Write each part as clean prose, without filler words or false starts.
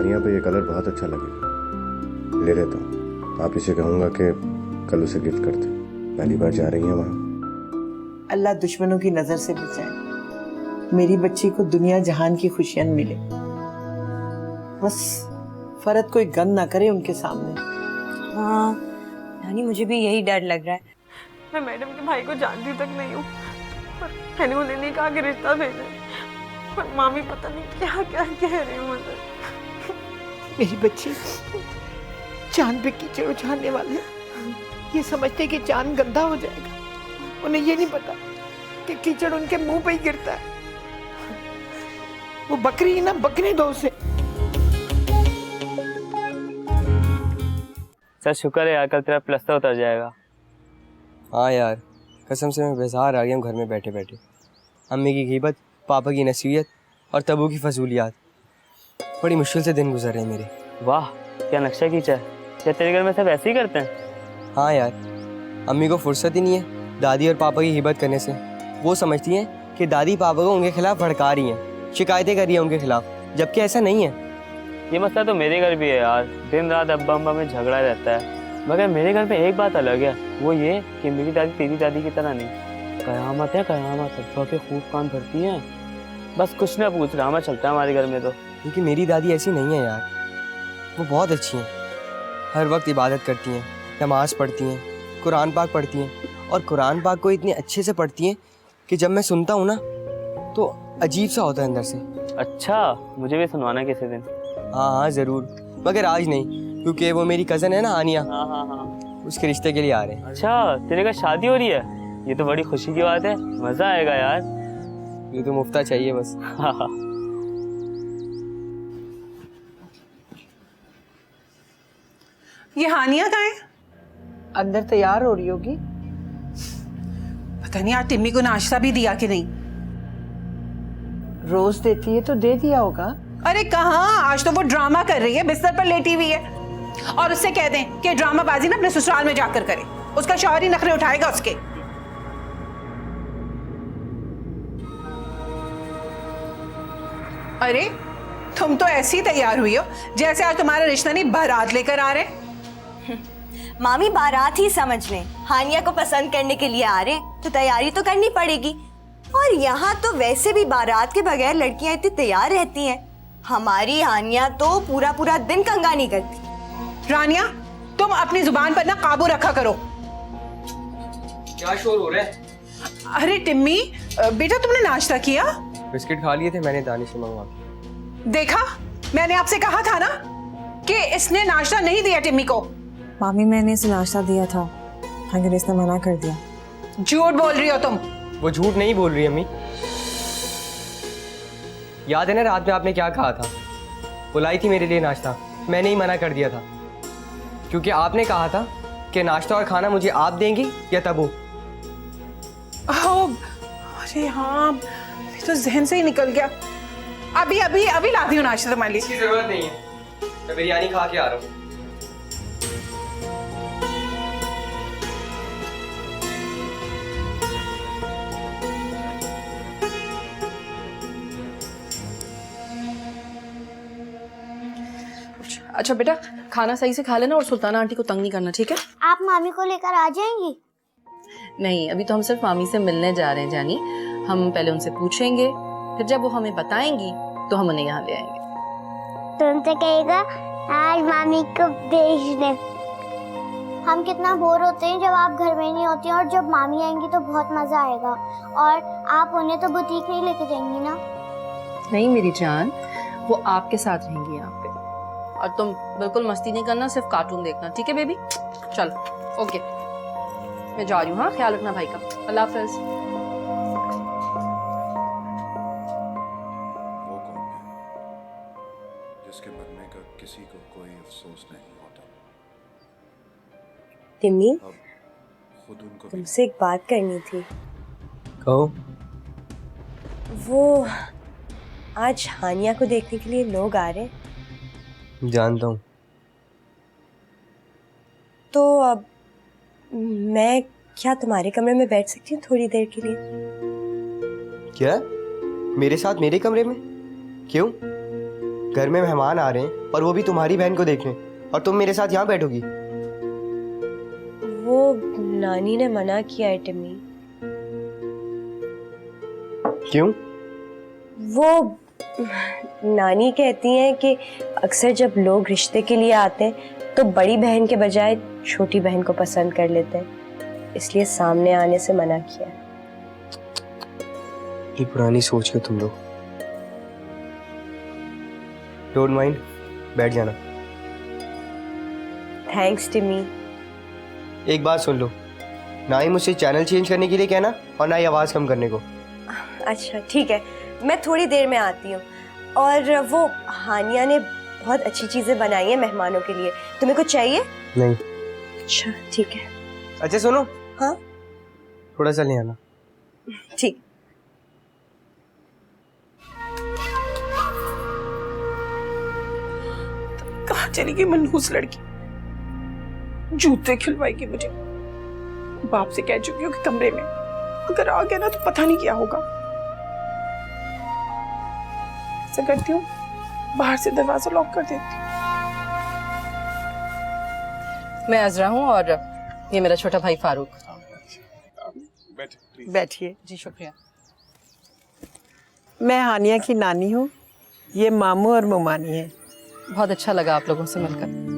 हानिया पे ये कलर बहुत अच्छा लगेगा, ले लेता हूँ। आप इसे कहूँगा कि कल उसे गिफ्ट करते। पहली बार जा रही हैं वहाँ। अल्लाह दुश्मनों की नजर से बचाए, मेरी बच्ची को दुनिया जहान की खुशियां मिले। बस फरत कोई गंद ना करे उनके सामने। हाँ नानी, मुझे भी यही डर लग रहा है। मैं मैडम के भाई को जानती तक नहीं हूँ और मैंने उन्हें नहीं कहा कि रिश्ता भेजा, और मामी पता नहीं क्या क्या कह रही हूँ मुझे। मेरी बच्ची चांद पे कीचड़ उछालने वाले ये समझते कि चांद गंदा हो जाएगा, उन्हें ये नहीं पता कि कीचड़ उनके मुंह पे ही गिरता है। वो बकरी ही ना, बकने दो उसे। सर शुक्र है यार, कल तेरा प्लस्तर उतर जाएगा। हाँ यार, कसम से मैं बेजार आ गया हूँ घर में बैठे बैठे। अम्मी की ग़ीबत, पापा की नसीहत और तबू की फजूलियात, बड़ी मुश्किल से दिन गुजर रहे हैं मेरे। वाह क्या नक्शा खींचा है। क्या तेरे घर में सब ऐसे ही करते हैं? हाँ यार, अम्मी को फुर्सत ही नहीं है दादी और पापा की ग़ीबत करने से। वो समझती हैं कि दादी पापा को उनके खिलाफ भड़का रही हैं, शिकायतें कर रही हैं उनके खिलाफ, जबकि ऐसा नहीं है। ये मसला तो मेरे घर भी है यार, दिन रात अब्बा अम्मा में झगड़ा रहता है। मगर मेरे घर में एक बात अलग है, वो ये कि मेरी दादी तेरी दादी की तरह नहीं। कयामत है कयामत, अब्बा के खूब कान भरती हैं। बस कुछ ना पूछ, ड्रामा चलता है हमारे घर में तो। क्योंकि मेरी दादी ऐसी नहीं है यार, वो बहुत अच्छी हैं। हर वक्त इबादत करती हैं, नमाज़ पढ़ती हैं, कुरान पाक पढ़ती हैं, और कुरान पाक को इतने अच्छे से पढ़ती हैं कि जब मैं सुनता हूँ ना तो अजीब सा होता है अंदर से। अच्छा, मुझे भी सुनवाना किसी दिन। हाँ हाँ ज़रूर, मगर आज नहीं, क्योंकि वो मेरी कज़न है ना हानिया, हाँ हाँ हाँ। उसके रिश्ते के लिए आ रहे हैं। अच्छा, तेरे का शादी हो रही है? ये तो बड़ी खुशी की बात है, मज़ा आएगा यार। ये तो मुफ्ता चाहिए बस। हाँ हाँ। ये हानिया कहाँ है? अंदर तैयार हो रही होगी। पता नहीं आज टिम्मी को नाश्ता भी दिया कि नहीं। रोज देती है तो दे दिया होगा। अरे कहाँ, आज तो वो ड्रामा कर रही है, बिस्तर पर लेटी हुई है। और उससे कह दें कि ड्रामाबाजी ना अपने ससुराल में जाकर करे, उसका शौहर ही नखरे उठाएगा उसके। अरे तुम तो ऐसी तैयार हुई हो जैसे आज तुम्हारा रिश्ता नहीं बारात लेकर आ रहे। मामी बारात ही समझ लें, हानिया को पसंद करने के लिए आ रहे हैं तो तैयारी तो करनी पड़ेगी। और यहाँ तो वैसे भी बारात के बगैर लड़कियां इतनी तैयार रहती हैं। हमारी हानिया तो पूरा पूरा दिन कंगा नहीं करती। रानिया, तुम अपनी जुबान पर ना काबू रखा करो। क्या शोर हो रहा है? अरे टिम्मी बेटा, तुमने नाश्ता किया? बिस्किट खा लिए थे मैंने दानिश से मंगवा के। देखा, मैंने आपसे कहा था ना कि इसने नाश्ता नहीं दिया टिम्मी को। मामी मैंने इसे नाश्ता दिया था, मगर इसने मना कर दिया। झूठ बोल रही हो तुम। वो झूठ नहीं बोल रही अम्मी। याद है ना रात में आपने क्या कहा था? बुलाई थी मेरे लिए नाश्ता, मैंने ही मना कर दिया था, क्योंकि आपने कहा था कि नाश्ता और खाना मुझे आप देंगी या तबू। अरे हाँ, ये तो जहन से ही निकल गया। अभी अभी अभी लाती हूँ नाश्ता तुम्हारे लिए। इसकी जरूरत नहीं है, मैं बिरयानी खा के आ रहा हूँ। अच्छा बेटा, खाना सही से खा लेना और सुल्ताना आंटी को तंग नहीं करना, ठीक है? आप मामी को लेकर आ जाएंगी? नहीं, अभी तो हम सिर्फ मामी से मिलने जा रहे हैं जानी। हम पहले उनसे पूछेंगे, फिर जब वो हमें बताएंगी तो हम उन्हें यहाँ ले आएंगे। तो उनसे कहेगा आज मामी को भेज दे। हम कितना बोर होते हैं जब आप घर में नहीं होती, और जब मामी आएंगी तो बहुत मजा आएगा। और आप उन्हें तो बुटीक नहीं लेके जाएंगी ना? नहीं मेरी जान, वो आपके साथ रहेंगी यहाँ पे। और तुम बिल्कुल मस्ती नहीं करना, सिर्फ कार्टून देखना, ठीक है बेबी? चलो ओके, मैं जा रही हूँ। हाँ, ख्याल रखना भाई का। अल्लाह हाफिज। वो कौन है जिसके मरने का किसी को कोई अफसोस नहीं होता? टिम्मी, अब खुद उनको तुमसे एक बात करनी थी। कहो। वो आज हानिया को देखने के लिए लोग आ रहे हैं। जानता हूँ। तो अब मैं क्या तुम्हारे कमरे में बैठ सकती हूँ थोड़ी देर के लिए? क्या? मेरे साथ मेरे कमरे में? क्यों? घर में मेहमान आ रहे हैं और वो भी तुम्हारी बहन को देखने, और तुम मेरे साथ यहाँ बैठोगी। वो नानी ने मना किया है टिम्मी। क्यों? वो नानी कहती हैं कि अक्सर जब लोग रिश्ते के लिए आते हैं तो बड़ी बहन के बजाय छोटी बहन को पसंद कर लेते हैं, इसलिए सामने आने से मना किया है। ये पुरानी सोच है तुम लोग। डोंट माइंड, बैठ जाना। थैंक्स टिम्मी। एक बात सुन लो, ना ही मुझसे चैनल चेंज करने के लिए कहना और ना ही आवाज़ कम करने को। अच्छा ठीक है, मैं थोड़ी देर में आती हूँ। और वो हानिया ने बहुत अच्छी चीजें बनाई हैं मेहमानों के लिए, तुम्हें कुछ चाहिए? नहीं। अच्छा ठीक है। अच्छा सुनो। हाँ थोड़ा सा ले आना। ठीक। कहाँ चली गई मनहूस लड़की, जूते खिलवाएगी मुझे। बाप से कह चुकी हूँ कि कमरे में अगर आ गया ना तो पता नहीं क्या होगा। ऐसा करती हूँ, बाहर से दरवाजा लॉक कर देती हूँ। मैं अजरा हूँ और ये मेरा छोटा भाई फारूक। बैठिए। जी शुक्रिया। मैं हानिया की नानी हूँ, ये मामू और मुमानी है। बहुत अच्छा लगा आप लोगों से मिलकर।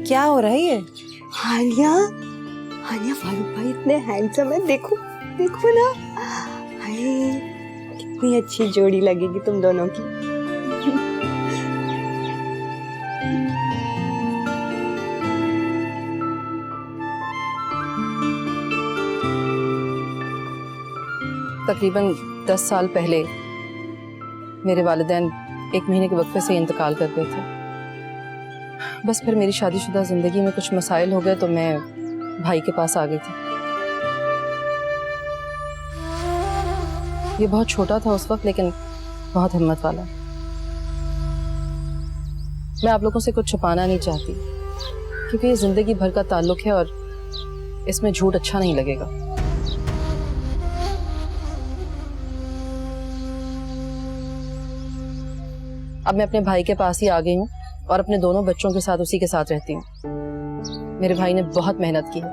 क्या हो रहा है ये? हानिया, हानिया फारूक भाई इतने हैंडसम है, देखो देखो ना। हाय कितनी अच्छी जोड़ी लगेगी तुम दोनों की। तकरीबन 10 साल पहले मेरे वालिदैन 1 महीने के वक्फे से इंतकाल कर गए थे। बस फिर मेरी शादीशुदा जिंदगी में कुछ मसाइल हो गए तो मैं भाई के पास आ गई थी। ये बहुत छोटा था उस वक्त, लेकिन बहुत हिम्मत वाला। मैं आप लोगों से कुछ छुपाना नहीं चाहती, क्योंकि ये जिंदगी भर का ताल्लुक है और इसमें झूठ अच्छा नहीं लगेगा। अब मैं अपने भाई के पास ही आ गई हूँ और अपने दोनों बच्चों के साथ उसी के साथ रहती हूँ। मेरे भाई ने बहुत मेहनत की है,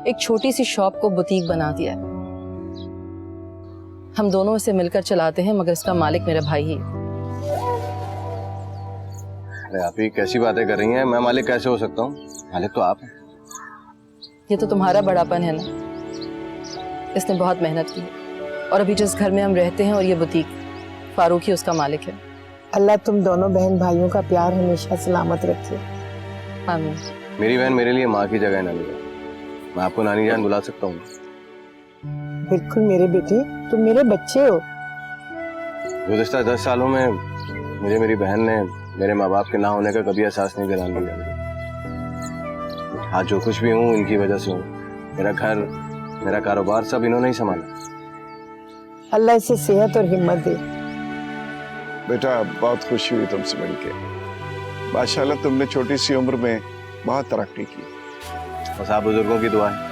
एक छोटी सी शॉप को बुटीक बना दिया है। हम दोनों इसे मिलकर चलाते हैं, मगर इसका मालिक मेरा भाई ही है। अरे आप ही कैसी बातें कर रही हैं? मैं मालिक कैसे हो सकता हूँ? मालिक तो आप हैं। ये तो तुम्हारा बड़ापन है ना। इसने बहुत मेहनत की और अभी जिस घर में हम रहते हैं और ये बुटीक, फारूक ही उसका मालिक है। अल्लाह तुम दोनों बहन भाइयों का प्यार हमेशा सलामत रखे। आमीन। मेरी बहन मेरे लिए माँ की जगह है नानी जान। मैं आपको नानी जान बुला सकता हूँ? बिल्कुल मेरे बेटे, तुम मेरे बच्चे हो। गुज़िश्ता 10 सालों में मुझे मेरी बहन ने मेरे माँ बाप के ना होने का कभी एहसास नहीं दिलाने दिया। आज जो कुछ भी हूँ इनकी वजह से हूँ। मेरा घर, मेरा कारोबार सब इन्होंने ही संभाला। अल्लाह इसे सेहत और हिम्मत दे। बेटा बहुत खुशी हुई तुमसे मिलके। माशाल्लाह तुमने छोटी सी उम्र में बहुत तरक्की की। बस आप बुजुर्गों की दुआ है।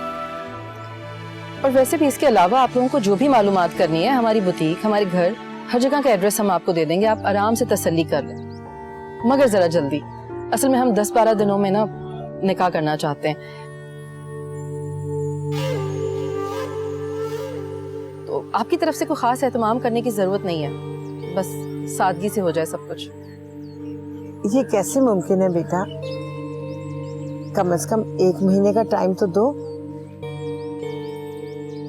और वैसे भी इसके अलावा आप लोगों को जो भी मालूमात करनी है, हमारी बुटीक, हमारे घर, हर जगह का एड्रेस हम आपको दे देंगे। आप आराम से तसल्ली कर लें, मगर जरा जल्दी। असल में हम 10-12 दिनों में ना निकाह करना चाहते हैं, तो आपकी तरफ से कोई खास एहतमाम करने की जरूरत नहीं है। बस सादगी से हो जाए सब कुछ। ये कैसे मुमकिन है बेटा? कम से कम 1 महीने का टाइम तो दो।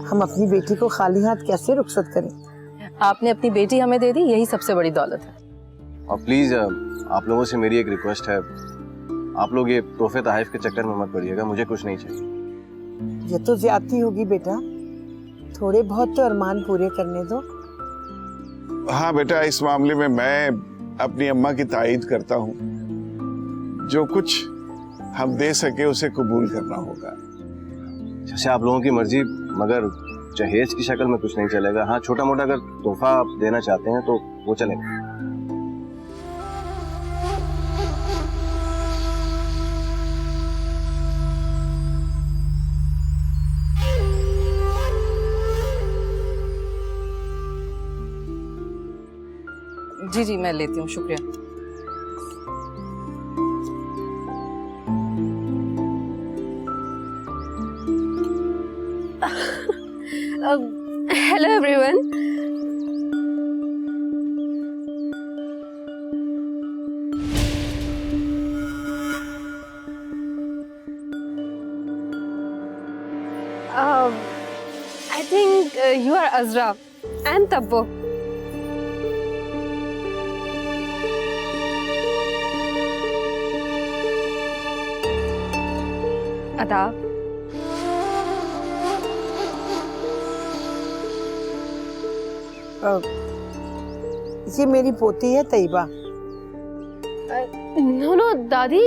हम अपनी बेटी को खाली हाथ कैसे रुखसत करें? आपने अपनी बेटी हमें दे दी, यही सबसे बड़ी दौलत है। और प्लीज आप लोगों से मेरी एक रिक्वेस्ट है, आप लोग ये तोहफे तहफ़ के चक्कर में मत पड़िएगा। मुझे कुछ नहीं चाहिए। ये तो ज्यादती होगी बेटा, थोड़े बहुत तो अरमान पूरे करने दो। हाँ बेटा, इस मामले में मैं अपनी अम्मा की तायीद करता हूँ। जो कुछ हम दे सके उसे कबूल करना होगा। जैसे आप लोगों की मर्जी, मगर जहेज की शक्ल में कुछ नहीं चलेगा। हाँ, छोटा मोटा अगर तोहफा आप देना चाहते हैं तो वो चलेगा। जी जी मैं लेती हूँ, शुक्रिया। Hello everyone. I think you are Azra. I'm Tabbo. Adab. ये मेरी पोती है तैयबा। नो दादी,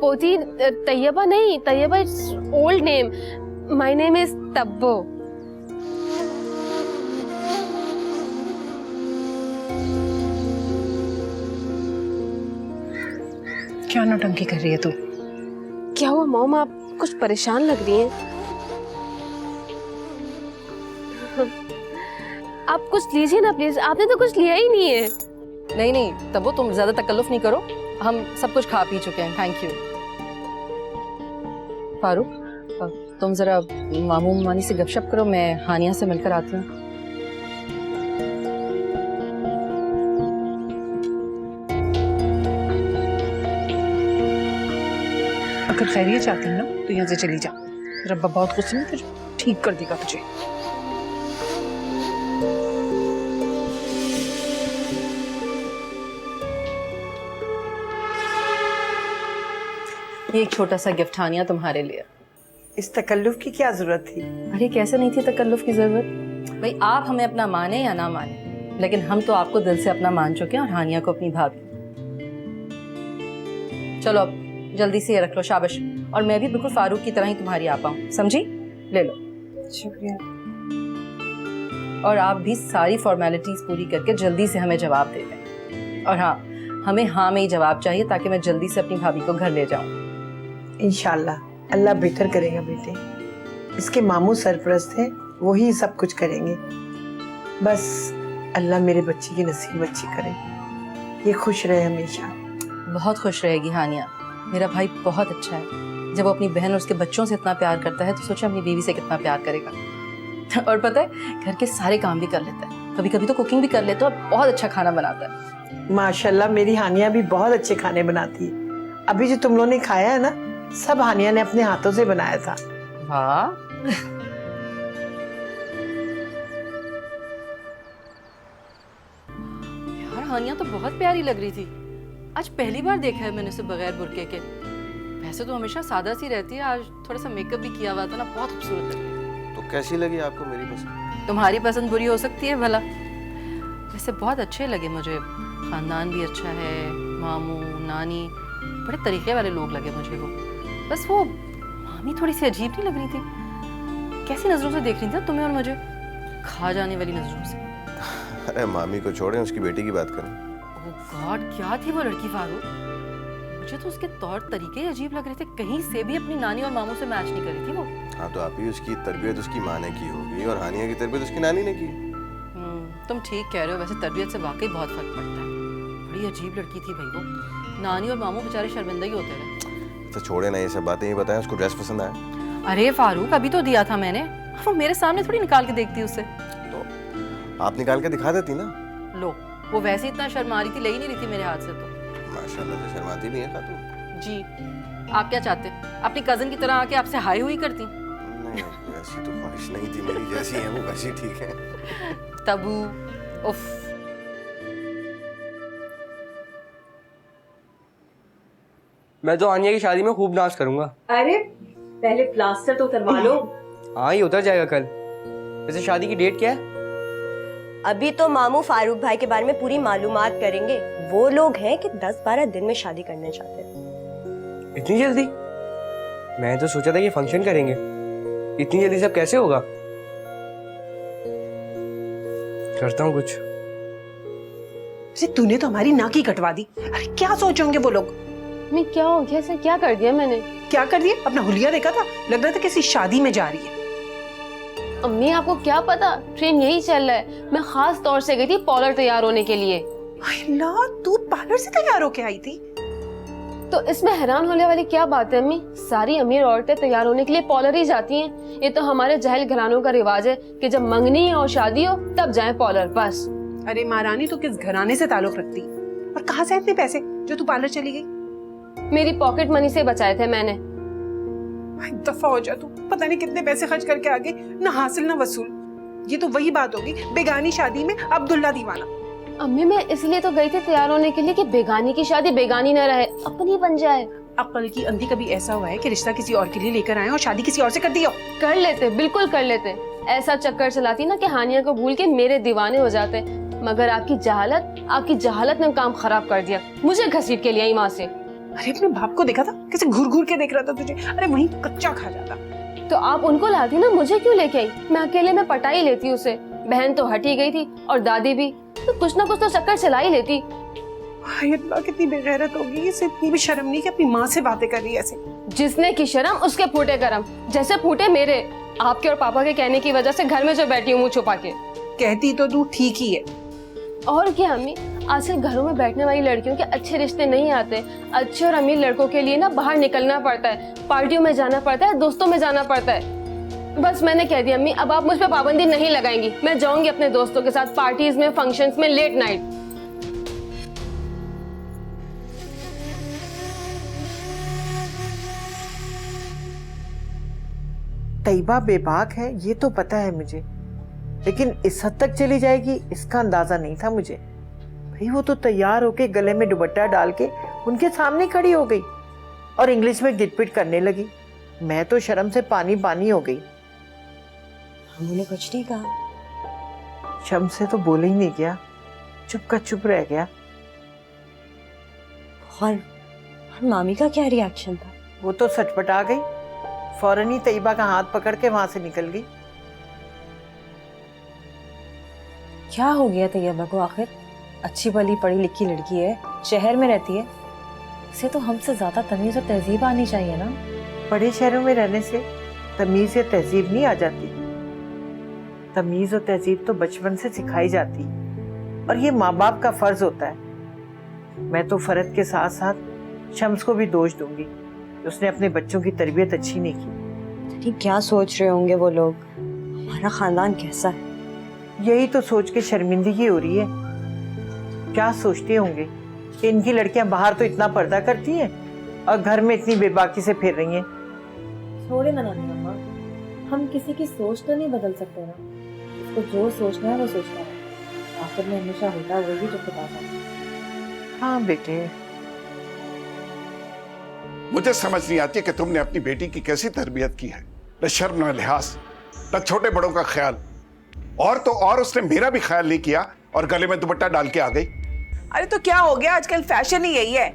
पोती तैयबा नहीं, Taiyaba it's old name. My name is Tabbo. क्या नौटंकी कर रही है तू? क्या हुआ मॉम, आप कुछ परेशान लग रही हैं? आप कुछ लीजिए ना प्लीज, आपने तो कुछ लिया ही नहीं है। नहीं नहीं तब्बो, तुम ज्यादा तकल्लुफ नहीं करो, हम सब कुछ खा पी चुके हैं, थैंक यू। फारूक, तुम जरा मामू मानी से गपशप करो, मैं हानिया से मिलकर आती हूँ। अगर खैरियत चाहती है ना तो यहाँ से चली जा, रब्बा बहुत गुस्से में तुझे ठीक कर देगा तुझे। ये एक छोटा सा गिफ्ट हानिया तुम्हारे लिए। इस तकल्लुफ की क्या जरूरत थी? अरे कैसे नहीं थी तकल्लुफ की जरूरत? भाई आप हमें अपना माने या ना माने, लेकिन हम तो आपको दिल से अपना मान चुके हैं और हानिया को अपनी भाभी। चलो अब जल्दी से ये रख लो, शाबाश। और मैं भी बिल्कुल फारूक की तरह ही तुम्हारी आपा हूँ, समझी? ले लो। शुक्रिया। और आप भी सारी फॉर्मेलिटीज पूरी करके जल्दी से हमें जवाब दे दें। और हाँ, हमें हाँ में ही जवाब चाहिए ताकि मैं जल्दी से अपनी भाभी को घर ले जाऊँ। इंशाल्लाह अल्लाह बेहतर करेगा बेटे। इसके मामू सरपरस्त हैं, वही सब कुछ करेंगे। बस अल्लाह मेरे बच्चे की नसीब अच्छी करे, ये खुश रहे हमेशा। बहुत खुश रहेगी हानिया, मेरा भाई बहुत अच्छा है। जब वो अपनी बहन और उसके बच्चों से इतना प्यार करता है तो सोचा अपनी बीवी से कितना प्यार करेगा। और पता है घर के सारे काम भी कर लेता है, कभी कभी तो कुकिंग भी कर लेता है और बहुत अच्छा खाना बनाता है। माशाल्लाह मेरी हानिया भी बहुत अच्छे खाने बनाती है। अभी जो तुम लोगों ने खाया है ना, सब हानिया ने अपने हाथों से बनाया था। वाह। यार हानिया तो बहुत प्यारी लग रही थी, आज पहली बार देखा है मैंने उसे बगैर बुर्के के। वैसे तो हमेशा सादा सी रहती है, आज थोड़ा सा मेकअप भी किया हुआ था ना, बहुत खूबसूरत लग रही है। तो कैसी लगी आपको मेरी पसंद? तुम्हारी पसंद बुरी हो सकती है भला, वैसे बहुत अच्छे लगे मुझे। खानदान भी अच्छा है, मामू नानी बड़े तरीके वाले लोग लगे मुझे वो। बस वो मामी थोड़ी सी अजीब नहीं लग रही थी। कैसी नजरों से देख रही थी तुम्हें और मुझे? खा जाने वाली नजरों से। अरे मामी को छोड़ें, उसकी बेटी की बात करें। ओह गॉड, क्या थी वो लड़की फारूक? मुझे तो उसके तौर तरीके ही अजीब लग रहे थे, कहीं से भी अपनी नानी और मामू से मैच नहीं कर रही थी वो। हाँ तो आप ही, उसकी तरबियत उसकी माँ ने की होगी और हानिया की तरबियत उसकी नानी ने की। तुम ठीक कह रहे हो, वैसे तरबियत से वाकई बहुत फर्क पड़ता है। बड़ी अजीब लड़की थी भाई वो। नानी और मामू बेचारे शर्मिंदा ही होते रहे। तो छोड़े ना ये सब बातें, ये बताएं उसको ड्रेस पसंद आया? अरे फारूक अभी तो दिया था मैंने, वो मेरे सामने थोड़ी निकाल के देखती उसे। तो आप निकाल के दिखा देती ना। लो, वो वैसे इतना शर्मा रही थी, ले ही नहीं रही थी मेरे हाथ से। तो माशाल्लाह से शर्माती नहीं है खातून। जी, आप क्या चाहते? अपनी कजन की तरह आके आपसे हाई हुई करती? नहीं वैसी तो ख्वाहिश नहीं थी मेरी, जैसी है वो वैसी ठीक है। तबू उफ। मैं तो आनिया की शादी में खूब नाच करूंगा। अरे पहले प्लास्टर तो उतरवा लो। हाँ ये उतर जाएगा कल। वैसे शादी की डेट क्या है? अभी तो मामू फारूक भाई के बारे में पूरी मालूमात करेंगे। वो लोग हैं कि 10-12 दिन में शादी करना चाहते हैं। इतनी जल्दी? मैं तो सोचा था कि फंक्शन करेंगे, इतनी जल्दी सब कैसे होगा? करता हूँ कुछ। तूने तो हमारी नाक ही कटवा दी। अरे क्या सोचेंगे वो लोग? मैं क्या हो गया? सर क्या कर दिया मैंने? क्या कर दिया? अपना हुलिया देखा था, लग रहा था किसी शादी में जा रही है। अम्मी आपको क्या पता, ट्रेन यही चल रहा है। मैं खास तौर से गई थी पॉलर तैयार होने के लिए। अल्लाह, तू पार्लर से तैयार होके आई थी? तो इसमें हैरान होने वाली क्या बात है अम्मी? सारी अमीर औरतें तैयार होने के लिए पार्लर ही जाती हैं। ये तो हमारे जहल घरानों का रिवाज है कि जब मंगनी और शादी हो तब जाएं पार्लर, बस। अरे महारानी, तो किस घराने से ताल्लुक रखती और कहाँ से इतने पैसे जो तू पार्लर चली गई? मेरी पॉकेट मनी से बचाए थे मैंने। दफा हो जा तू, पता नहीं कितने पैसे खर्च करके आ गई, ना हासिल ना वसूल। ये तो वही बात होगी बेगानी शादी में अब्दुल्ला दीवाना। अम्मी मैं इसलिए तो गई थी तैयार होने के लिए कि बेगानी की शादी बेगानी न रहे, अपनी बन जाए। अक्ल की अंधी कभी ऐसा हुआ है कि रिश्ता किसी और के लिए लेकर आए और शादी किसी और से कर दी हो? कर लेते, बिल्कुल कर लेते। ऐसा चक्कर चलाती ना कि हानिया को भूल के मेरे दीवाने हो जाते, मगर आपकी जहालत ने काम खराब कर दिया। मुझे घसीट के लिए आई वहाँ से। अरे अपने बाप को देखा था कैसे घूर घूर के देख रहा था तुझे? अरे वहीं कच्चा खा जाता। तो आप उनको लाती ना, मुझे क्यों लेके आई? मैं अकेले में पटा ही लेती उसे। बहन तो हट ही गई थी और दादी भी, तो कुछ ना कुछ तो चक्कर चला ही लेती। अल्लाह, कितनी बेगैरत होगी, इसे इतनी भी शर्म नहीं कि अपनी माँ से बातें कर रही है ऐसे। जिसने की शर्म उसके फूटे करम, जैसे फूटे मेरे आपके और पापा के कहने की वजह से घर में जो बैठी हूँ मुँह छुपा के। कहती तो तू ठीक ही है। और क्या अम्मी, आजकल घरों में बैठने वाली लड़कियों के अच्छे रिश्ते नहीं आते। अच्छे और अमीर लड़कों के लिए ना बाहर निकलना पड़ता है, पार्टियों में जाना पड़ता है, दोस्तों में जाना पड़ता है। बस मैंने कह दिया अम्मी, अब आप मुझ पे पाबंदी नहीं लगाएंगी। मैं जाऊंगी अपने दोस्तों के साथ पार्टीज में, फंक्शंस में, लेट नाइट। तैयबा बेबाक है ये तो पता है मुझे, लेकिन इस हद तक चली जाएगी इसका अंदाजा नहीं था मुझे। भाई वो तो तैयार होके गले में दुपट्टा डाल के उनके सामने खड़ी हो गई और इंग्लिश में गिटपिट करने लगी। मैं तो शर्म से पानी पानी हो गई। हमने कुछ नहीं कहा। शर्म से तो बोले ही नहीं गया, चुप का चुप रह गया। और मामी का क्या रिएक्शन था? वो तो सचपटा गई, फौरन ही तैयबा का हाथ पकड़ के वहां से निकल गई। क्या हो गया तैयबा को आखिर? अच्छी भली पढ़ी लिखी लड़की है, शहर में रहती है, इसे तो हमसे ज्यादा तमीज और तहजीब आनी चाहिए ना। बड़े शहरों में रहने से तमीज या तहजीब नहीं आ जाती। तमीज और तहजीब तो बचपन से सिखाई जाती और ये माँ बाप का फर्ज होता है। मैं तो फर्ज के साथ साथ शम्स को भी दोष दूंगी कि उसने अपने बच्चों की तरबियत अच्छी नहीं की। क्या सोच रहे होंगे वो लोग, हमारा खानदान कैसा है? यही तो सोच के शर्मिंदगी हो रही है। क्या सोचते होंगे कि इनकी लड़कियां बाहर तो इतना पर्दा करती हैं और घर में इतनी बेबाकी से फिर रही हैं। छोड़े ना नानी अम्मा, हम किसी की सोच तो नहीं बदल सकते ना। उसको जो सोचना है वो सोचना है, आखिर में हमेशा होता है वही जो खुदा का। हाँ बेटे, मुझे समझ नहीं आती कि तुमने अपनी बेटी की कैसी तरबियत की है। न शर्म न लिहाज, न छोटे बड़ों का ख्याल। और तो और उसने मेरा भी ख्याल नहीं किया और गले में दुपट्टा डाल के आ गई। अरे तो क्या हो गया, आजकल फैशन ही यही है।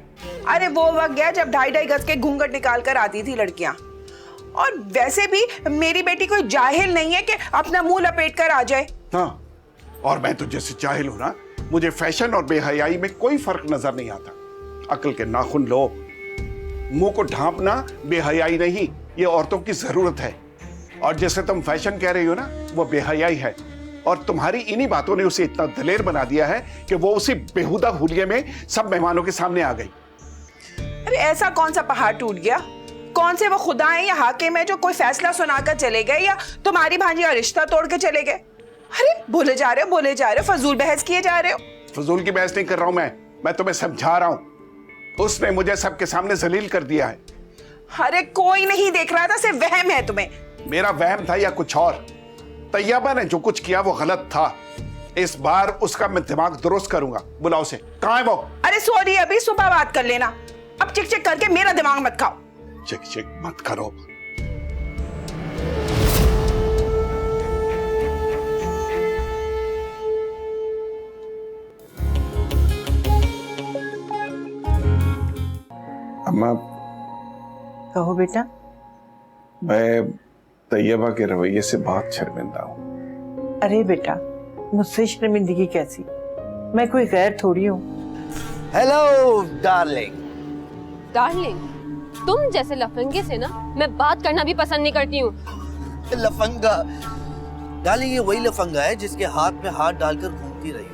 अरे वो वक्त गया जब 2.5 गज के घूंघट निकाल कर आती थी लड़कियां। और वैसे भी मेरी बेटी कोई जाहिल नहीं है कि अपना मुंह लपेट कर आ जाए। हाँ, और मैं तो जैसे जाहिल हूं ना, मुझे फैशन और बेहयाई में कोई फर्क नजर नहीं आता। अक्ल के नाखून लो, मुंह को ढांपना बेहयाई नहीं, ये औरतों की जरूरत है। और जैसे तुम फैशन कह रही हो ना, वो बेहयाई है। और तुम्हारी इन्हीं बातों ने उसे इतना दलेर बना दिया है कि वो उसी बेहुदा हुलिये में सब मेहमानों के सामने आ गई। अरे ऐसा कौन सा पहाड़ टूट गया? कौन से वो खुदा हैं या हाकिम है जो कोई फैसला सुनाकर चले गए या तुम्हारी भांजी का रिश्ता तोड़ के चले गए? अरे बोले जा रहे हो, फजूल बहस किए जा रहे हो। फजूल की बहस नहीं कर रहा हूं मैं तुम्हें समझा रहा हूं। उसने मुझे सबके सामने जलील कर दिया है। अरे कोई नहीं देख रहा था, सिर्फ वहम है तुम्हें। मेरा वहम था या कुछ और? तैयबा ने जो कुछ किया वो गलत था। इस बार उसका मैं दिमाग दुरुस्त करूंगा। बुलाओ उसे। कहां है वो? अरे सॉरी, अभी सुबह बात कर लेना। अब चिक चिक करके मेरा दिमाग मत खाओ। चिक चिक मत करो। अम्मा। कहो बेटा। मैं तैयबा के रवैये से बहुत शर्मिंदा हूँ। अरे बेटा, मुझसे शर्मिंदगी कैसी? मैं कोई गैर थोड़ी हूँ। Hello darling. डार्लिंग, तुम जैसे लफंगे से ना मैं बात करना भी पसंद नहीं करती हूँ। लफंगा? डार्लिंग, ये वही लफंगा है जिसके हाथ में हाथ डालकर घूमती रही।